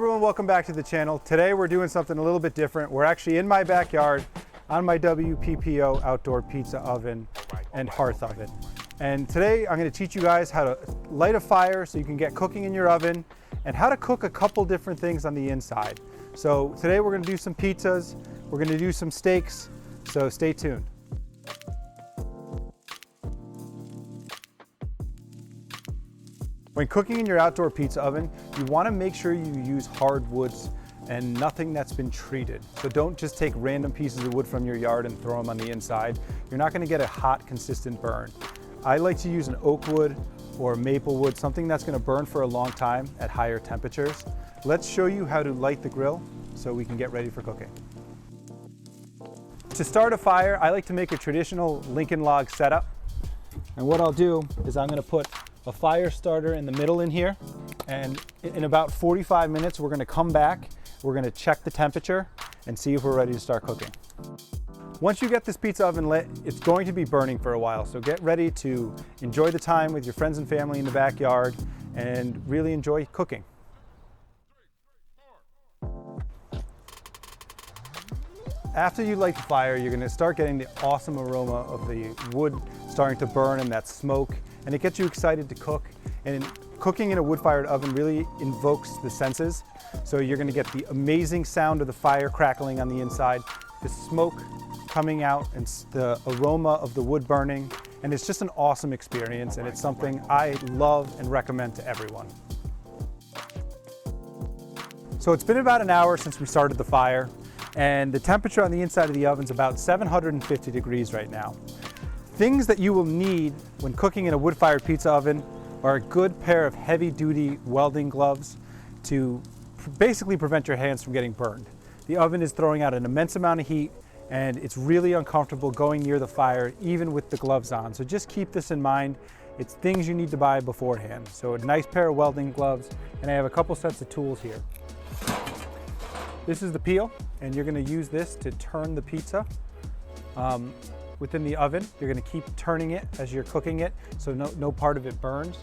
everyone, welcome back to the channel. Today we're doing something a little bit different. We're actually in my backyard on my WPPO outdoor pizza oven and hearth oven. And today I'm going to teach you guys how to light a fire so you can get cooking in your oven and how to cook a couple different things on the inside. So today we're going to do some pizzas, we're going to do some steaks, so stay tuned. When cooking in your outdoor pizza oven, you want to make sure you use hardwoods and nothing that's been treated. So don't just take random pieces of wood from your yard and throw them on the inside. You're not going to get a hot, consistent burn. I like to use an oak wood or maple wood, something that's going to burn for a long time at higher temperatures. Let's show you how to light the grill so we can get ready for cooking. To start a fire, I like to make a traditional Lincoln log setup. And what I'll do is I'm going to put a fire starter in the middle in here, and in about 45 minutes we're going to come back, we're going to check the temperature and see if we're ready to start cooking. Once you get this pizza oven lit, it's going to be burning for a while, so get ready to enjoy the time with your friends and family in the backyard and really enjoy cooking. After you light the fire, you're going to start getting the awesome aroma of the wood starting to burn and that smoke, and it gets you excited to cook. And cooking in a wood-fired oven really invokes the senses. So you're going to get the amazing sound of the fire crackling on the inside, the smoke coming out, and the aroma of the wood burning. And it's just an awesome experience, and it's something I love and recommend to everyone. So it's been about an hour since we started the fire, and the temperature on the inside of the oven is about 750 degrees right now. Things that you will need when cooking in a wood-fired pizza oven are a good pair of heavy-duty welding gloves to basically prevent your hands from getting burned. The oven is throwing out an immense amount of heat, and it's really uncomfortable going near the fire even with the gloves on. So just keep this in mind. It's things you need to buy beforehand. So a nice pair of welding gloves, and I have a couple sets of tools here. This is the peel, and you're going to use this to turn the pizza within the oven. You're going to keep turning it as you're cooking it, so no part of it burns.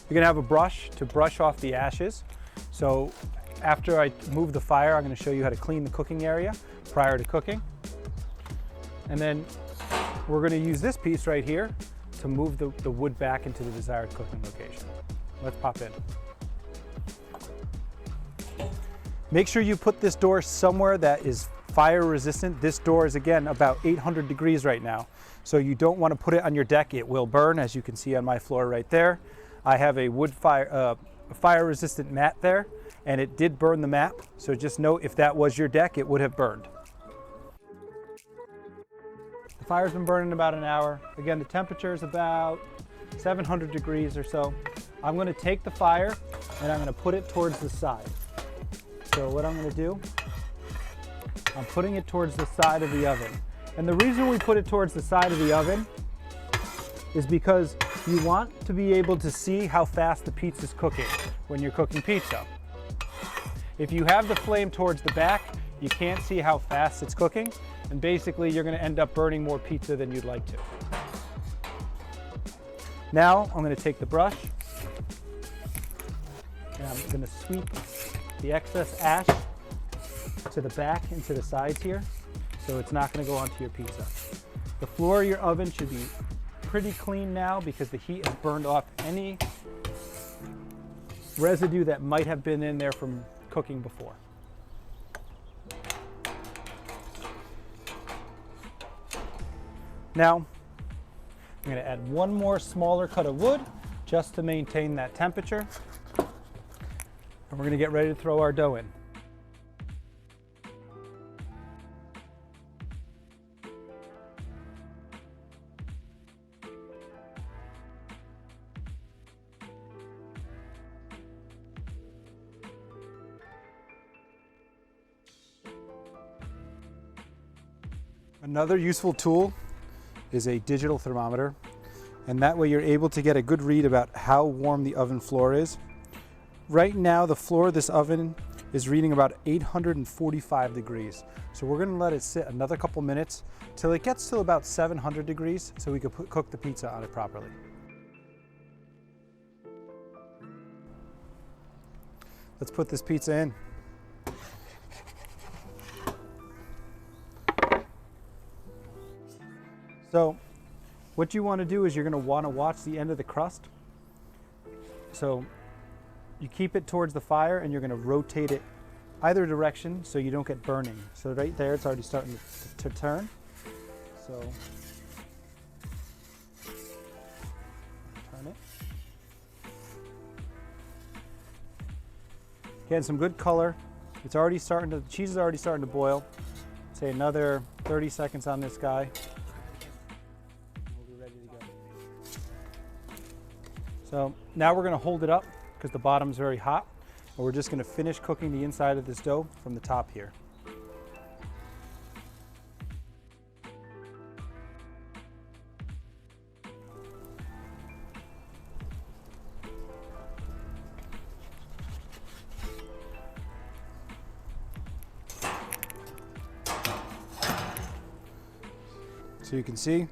You're going to have a brush to brush off the ashes. So after I move the fire, I'm going to show you how to clean the cooking area prior to cooking. And then we're going to use this piece right here to move the wood back into the desired cooking location. Let's pop in. Make sure you put this door somewhere that is fire resistant. This door is again about 800 degrees right now. So you don't want to put it on your deck. It will burn, as you can see on my floor right there. I have a wood fire resistant mat there, and it did burn the mat. So just note, if that was your deck, it would have burned. The fire's been burning about an hour. Again, the temperature is about 700 degrees or so. I'm going to take the fire and I'm going to put it towards the side. So what I'm going to do, I'm putting it towards the side of the oven. And the reason we put it towards the side of the oven is because you want to be able to see how fast the pizza is cooking when you're cooking pizza. If you have the flame towards the back, you can't see how fast it's cooking, and basically you're going to end up burning more pizza than you'd like to. Now I'm going to take the brush and I'm going to sweep the excess ash to the back and to the sides here, so it's not going to go onto your pizza. The floor of your oven should be pretty clean now because the heat has burned off any residue that might have been in there from cooking before. Now, I'm going to add one more smaller cut of wood just to maintain that temperature. And we're going to get ready to throw our dough in. Another useful tool is a digital thermometer, and that way you're able to get a good read about how warm the oven floor is. Right now, the floor of this oven is reading about 845 degrees. So we're gonna let it sit another couple minutes till it gets to about 700 degrees so we can cook the pizza on it properly. Let's put this pizza in. So what you want to do is you're going to want to watch the end of the crust. So you keep it towards the fire and you're going to rotate it either direction so you don't get burning. So right there it's already starting to turn. So turn it. Getting some good color. It's already starting to, the cheese is already starting to boil. Say another 30 seconds on this guy. We'll be ready to go. So now we're going to hold it up because the bottom's very hot. And we're just going to finish cooking the inside of this dough from the top here. So you can see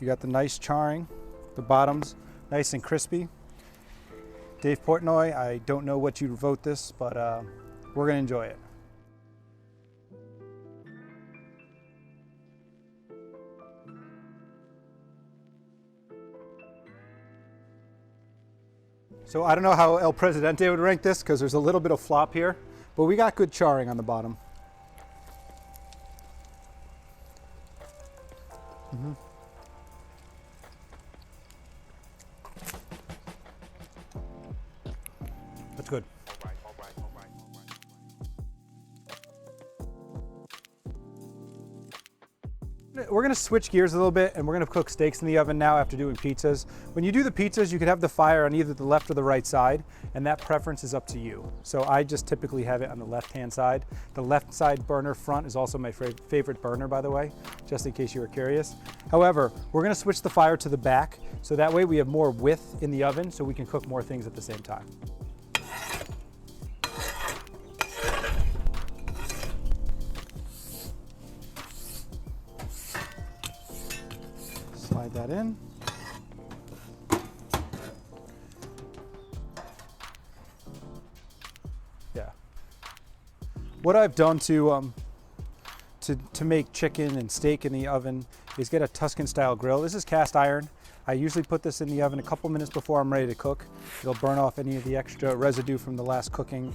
you got the nice charring, the bottom's nice and crispy. Dave Portnoy, I don't know what you'd vote this, but we're gonna enjoy it. So I don't know how El Presidente would rank this because there's a little bit of flop here, but we got good charring on the bottom. That's good. We're going to switch gears a little bit and we're going to cook steaks in the oven now after doing pizzas. When you do the pizzas, you could have the fire on either the left or the right side, and that preference is up to you. So I just typically have it on the left-hand side. The left side burner front is also my favorite burner, by the way, just in case you were curious. However, we're going to switch the fire to the back, so that way we have more width in the oven so we can cook more things at the same time. Slide that in. Yeah. What I've done to make chicken and steak in the oven is get a Tuscan style grill. This is cast iron. I usually put this in the oven a couple minutes before I'm ready to cook. It'll burn off any of the extra residue from the last cooking,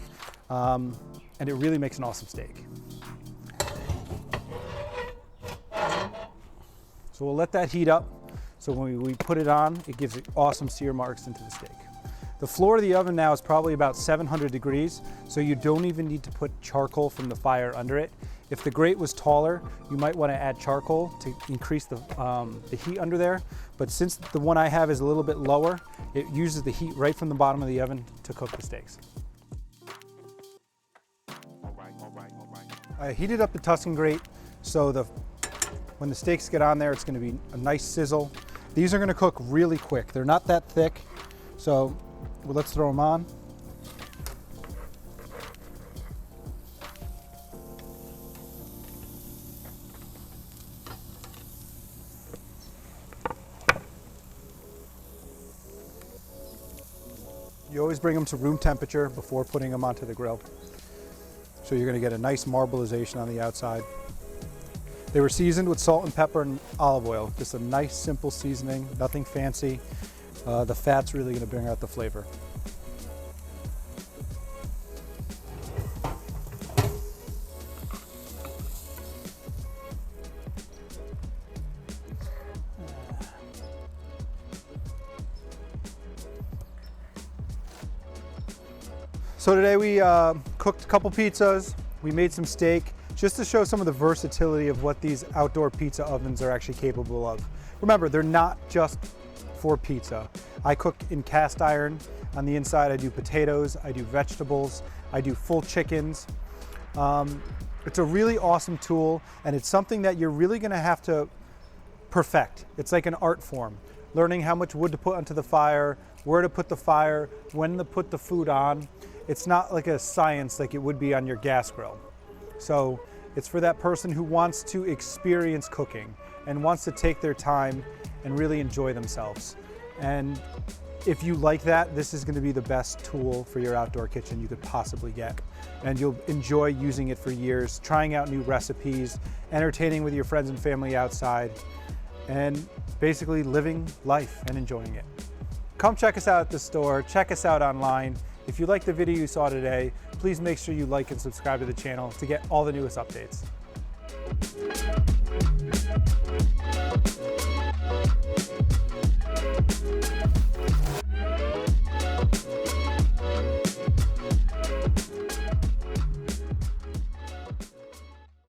and it really makes an awesome steak. So we'll let that heat up. So when we put it on, it gives it awesome sear marks into the steak. The floor of the oven now is probably about 700 degrees, so you don't even need to put charcoal from the fire under it. If the grate was taller, you might want to add charcoal to increase the heat under there. But since the one I have is a little bit lower, it uses the heat right from the bottom of the oven to cook the steaks. I heated up the Tuscan grate, so when the steaks get on there, it's going to be a nice sizzle. These are going to cook really quick. They're not that thick, so let's throw them on. You always bring them to room temperature before putting them onto the grill. So you're going to get a nice marbleization on the outside. They were seasoned with salt and pepper and olive oil. Just a nice, simple seasoning, nothing fancy. The fat's really going to bring out the flavor. So today we cooked a couple pizzas, we made some steak, just to show some of the versatility of what these outdoor pizza ovens are actually capable of. Remember, they're not just for pizza. I cook in cast iron. On the inside, I do potatoes, I do vegetables, I do full chickens. It's a really awesome tool, and it's something that you're really gonna have to perfect. It's like an art form. Learning how much wood to put onto the fire, where to put the fire, when to put the food on. it's not like a science like it would be on your gas grill. So it's for that person who wants to experience cooking and wants to take their time and really enjoy themselves. And if you like that, this is going to be the best tool for your outdoor kitchen you could possibly get. And you'll enjoy using it for years, trying out new recipes, entertaining with your friends and family outside, and basically living life and enjoying it. Come check us out at the store, check us out online. If you liked the video you saw today, please make sure you like and subscribe to the channel to get all the newest updates.